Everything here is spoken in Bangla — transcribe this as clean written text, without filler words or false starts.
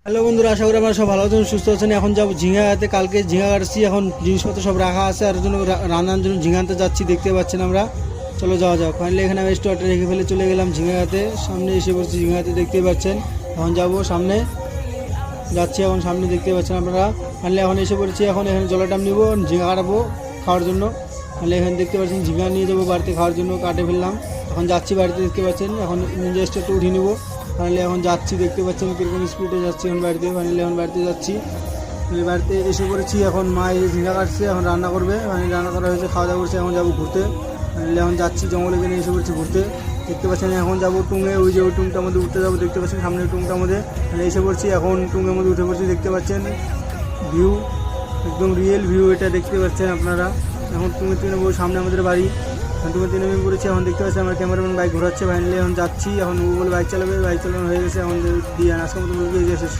হ্যালো বন্ধুরা, আশা করি আমরা সব ভালো আছেন, সুস্থ আছেন। এখন যাবো ঝিঙাতে, কালকে ঝিঙা কাটছি। এখন জিনিসপত্র সব রাখা আছে, আর জন্য রান্নার জন্য ঝিঙা আনতে যাচ্ছি, দেখতে পাচ্ছেন আমরা। চলো যাওয়া যাক। ফাইনালি এখানে আমি স্টোরটা রেখে ফেলে চলে গেলাম ঝিঙাতে। সামনে এসে পড়ছি ঝিঙাতে, দেখতেই পাচ্ছেন। এখন যাবো সামনে, যাচ্ছি এখন সামনে, দেখতে পাচ্ছেন আপনারা। ফাইনালি এখন এসে পড়ছি, এখন এখানে জলাটাম নিবো, ঝিঙা কাটাবো খাওয়ার জন্য। ফাইনালি এখানে দেখতে পাচ্ছেন ঝিঙা নিয়ে যাবো বাড়িতে খাওয়ার জন্য, কাটে ফেললাম। এখন যাচ্ছি বাড়িতে, দেখতে পাচ্ছেন। এখন নিজের স্টোরটা উঠিয়ে নেবো। ফাইনালি এখন যাচ্ছি, দেখতে পাচ্ছেন কীরকম স্পিডে যাচ্ছি এখন বাড়িতে। ফাইনালি এখন বাড়িতে যাচ্ছি, বাড়িতে এসে পড়েছি। এখন মা এই ঝিঙা কাটছে, এখন রান্না করবে। ফাইনালি রান্না করা হয়েছে, খাওয়া দাওয়া করছে। এখন যাবো ঘুরতে। ফাইনালি এখন যাচ্ছি জঙ্গলে, কিনে এসে পড়ছি ঘুরতে, দেখতে পাচ্ছেন। এখন যাবো টুঙে, ওই যে ওই টুংটার মধ্যে উঠতে যাবো, দেখতে পাচ্ছেন সামনে টুংটার মধ্যে। এসে পড়ছি, এখন টুঙের মধ্যে উঠে পড়ছি, দেখতে পাচ্ছেন। ভিউ একদম রিয়েল ভিউ, এটা দেখতে পাচ্ছেন আপনারা। এখন টুঙে নেবো, সামনে আমাদের বাড়ি। টুঙে নেমে পড়েছি, এখন দেখতে পাচ্ছি আমার ক্যামেরাম্যান বাইক ঘোরাচ্ছে। ফাইনালি এখন যাচ্ছি, এখন ও বলে বাইক চালাবে, বাইক চালানো হয়ে গেছে। এখন দিয়ে আজকের মতো শেষ।